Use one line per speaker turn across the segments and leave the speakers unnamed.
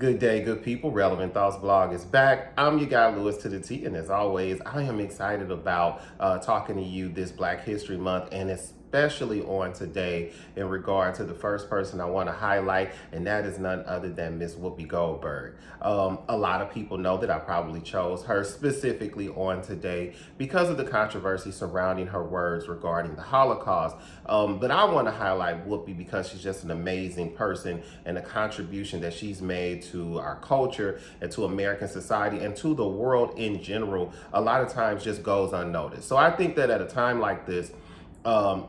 Good day, good people. Relevant Thoughts blog is back. I'm your guy, Lewis to the T, and as always, I am excited about talking to you this Black History Month, and especially on today in regard to the first person I want to highlight, and that is none other than Miss Whoopi Goldberg. A lot of people know that I probably chose her specifically on today because of the controversy surrounding her words regarding the Holocaust. But I want to highlight Whoopi because she's just an amazing person, and the contribution that she's made to our culture and to American society and to the world in general a lot of times just goes unnoticed. So I think that at a time like this,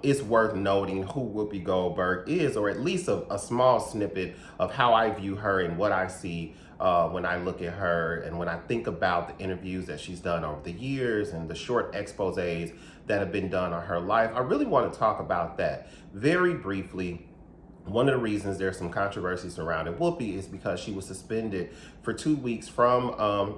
it's worth noting who Whoopi Goldberg is, or at least a small snippet of how I view her and what I see when I look at her and when I think about the interviews that she's done over the years and the short exposés that have been done on her life. I really want to talk about that very briefly. One of the reasons there's some controversy surrounding Whoopi is because she was suspended for 2 weeks from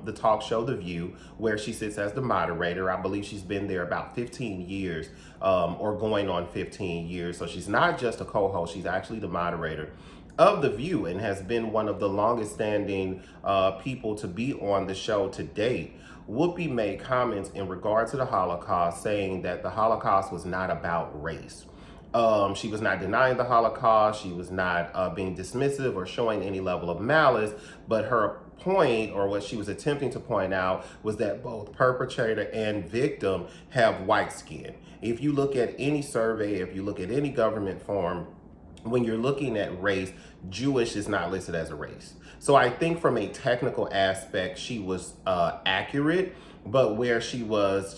the talk show The View, where she sits as the moderator. I believe she's been there about 15 years or going on 15 years. So she's not just a co-host, she's actually the moderator of The View and has been one of the longest standing people to be on the show to date. Whoopi made comments in regard to the Holocaust, saying that the Holocaust was not about race. She was not denying the Holocaust. She was not being dismissive or showing any level of malice, but her point, or what she was attempting to point out, was that both perpetrator and victim have white skin. If you look at any survey, if you look at any government form, when you're looking at race, Jewish is not listed as a race. So I think from a technical aspect, she was accurate, but where she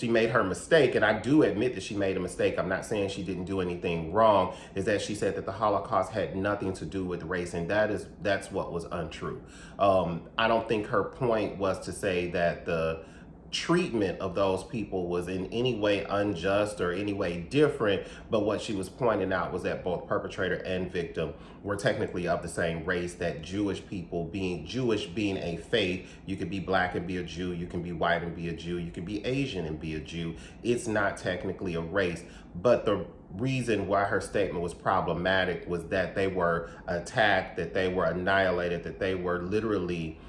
made her mistake, and I do admit that she made a mistake, I'm not saying she didn't do anything wrong, is that she said that the Holocaust had nothing to do with race, and that's what was untrue. I don't think her point was to say that the treatment of those people was in any way unjust or any way different, but what she was pointing out was that both perpetrator and victim were technically of the same race, that Jewish people, being Jewish being a faith, you could be black and be a Jew, you can be white and be a Jew, you can be Asian and be a Jew. It's not technically a race, but the reason why her statement was problematic was that they were attacked, that they were annihilated, that they were literally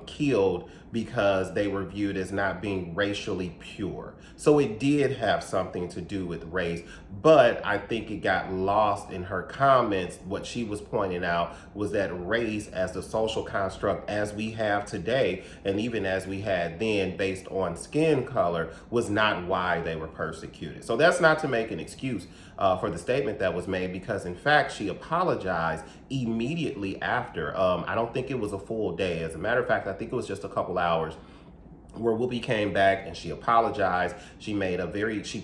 killed because they were viewed as not being racially pure. So it did have something to do with race, but I think it got lost in her comments. What she was pointing out was that race as the social construct as we have today, and even as we had then based on skin color, was not why they were persecuted. So that's not to make an excuse for the statement that was made, because in fact, she apologized immediately after. I don't think it was a full day. As a matter of fact, I think it was just a couple hours where Whoopi came back and she apologized. She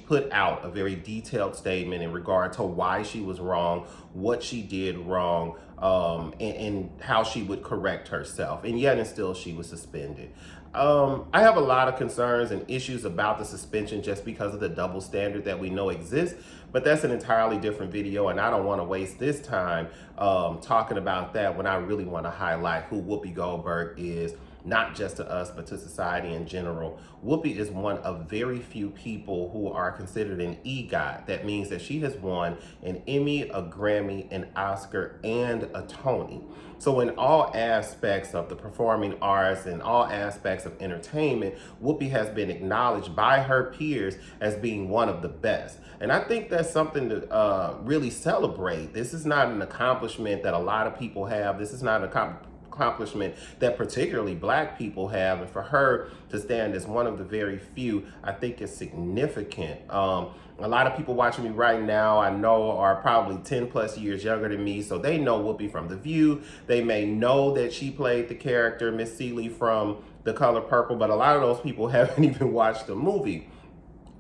put out a very detailed statement in regard to why she was wrong, what she did wrong, and how she would correct herself. And yet and still she was suspended. I have a lot of concerns and issues about the suspension just because of the double standard that we know exists, but that's an entirely different video, and I don't want to waste this time talking about that when I really want to highlight who Whoopi Goldberg is, not just to us, but to society in general. Whoopi is one of very few people who are considered an EGOT. That means that she has won an Emmy, a Grammy, an Oscar, and a Tony. So in all aspects of the performing arts and all aspects of entertainment, Whoopi has been acknowledged by her peers as being one of the best. And I think that's something to really celebrate. This is not an accomplishment that a lot of people have. This is not an accomplishment that particularly Black people have, and for her to stand as one of the very few, I think is significant. A lot of people watching me right now, I know, are probably 10 plus years younger than me, so they know Whoopi from The View. They may know that she played the character Miss Celie from The Color Purple, but a lot of those people haven't even watched the movie.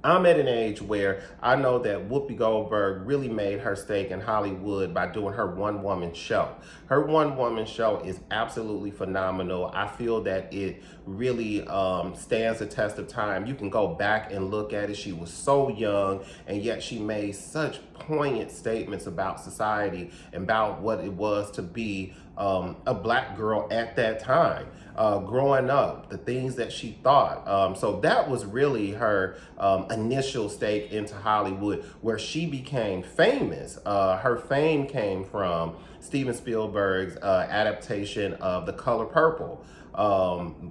I'm at an age where I know that Whoopi Goldberg really made her stake in Hollywood by doing her one-woman show. Her one-woman show is absolutely phenomenal. I feel that it really stands the test of time. You can go back and look at it. She was so young, and yet she made such poignant statements about society and about what it was to be a Black girl at that time. Growing up, the things that she thought. So that was really her initial stake into Hollywood, where she became famous. Her fame came from Steven Spielberg's adaptation of The Color Purple.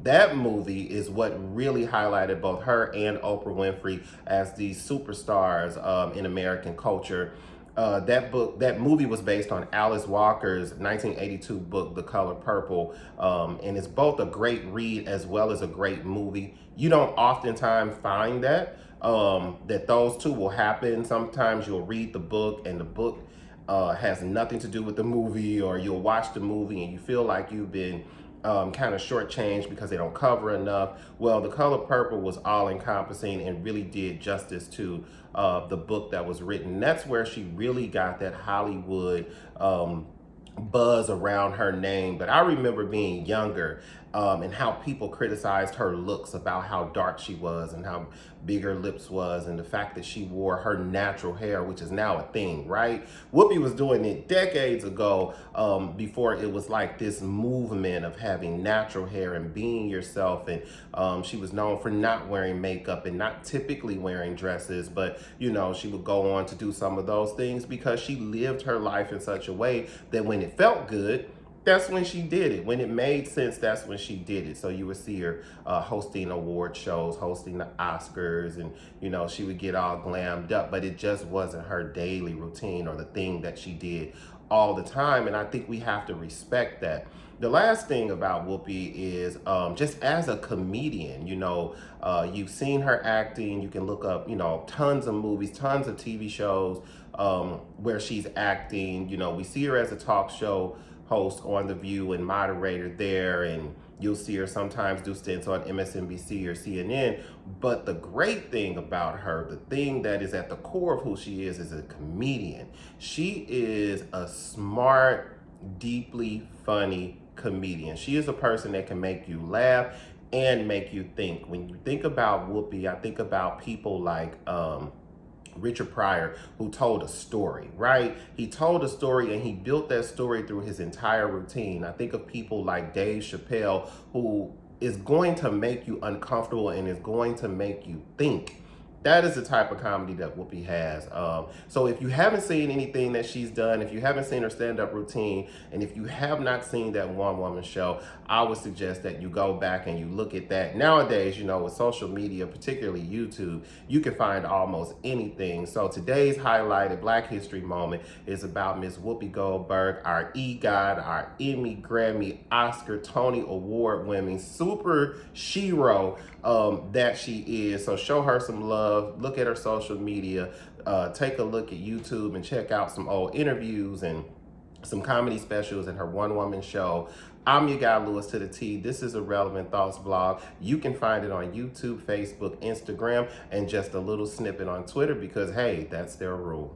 That movie is what really highlighted both her and Oprah Winfrey as these superstars in American culture. That movie was based on Alice Walker's 1982 book, The Color Purple, and it's both a great read as well as a great movie. You don't oftentimes find that those two will happen. Sometimes you'll read the book and the book has nothing to do with the movie, or you'll watch the movie and you feel like you've been kind of shortchanged because they don't cover enough. Well, The Color Purple was all encompassing and really did justice to the book that was written. That's where she really got that Hollywood buzz around her name. But I remember being younger and how people criticized her looks, about how dark she was and how big her lips was, and the fact that she wore her natural hair, which is now a thing, right? Whoopi was doing it decades ago, before it was like this movement of having natural hair and being yourself. And she was known for not wearing makeup and not typically wearing dresses, but you know, she would go on to do some of those things because she lived her life in such a way that when it felt good, that's when she did it. When it made sense, that's when she did it. So you would see her hosting award shows, hosting the Oscars, and you know, she would get all glammed up, but it just wasn't her daily routine or the thing that she did all the time. And I think we have to respect that. The last thing about Whoopi is just as a comedian, you know, you've seen her acting. You can look up, you know, tons of movies, tons of TV shows where she's acting. You know, we see her as a talk show host on The View and moderator there, and you'll see her sometimes do stints on MSNBC or CNN. But the great thing about her, the thing that is at the core of who she is a comedian. She is a smart, deeply funny comedian. She is a person that can make you laugh and make you think. When you think about Whoopi, I think about people like Richard Pryor, who told a story, right? He told a story and he built that story through his entire routine. I think of people like Dave Chappelle, who is going to make you uncomfortable and is going to make you think. That is the type of comedy that Whoopi has. So if you haven't seen anything that she's done, if you haven't seen her stand-up routine, and if you have not seen that one-woman show, I would suggest that you go back and you look at that. Nowadays, you know, with social media, particularly YouTube, you can find almost anything. So today's highlighted Black History Moment is about Miss Whoopi Goldberg, our EGOT, our Emmy, Grammy, Oscar, Tony Award-winning super shero that she is. So show her some love. Look at her social media. Take a look at YouTube and check out some old interviews and some comedy specials in her one-woman show. I'm your guy, Lewis to the T. This is a Relevant Thoughts blog. You can find it on YouTube, Facebook, Instagram, and just a little snippet on Twitter because, hey, that's their rule.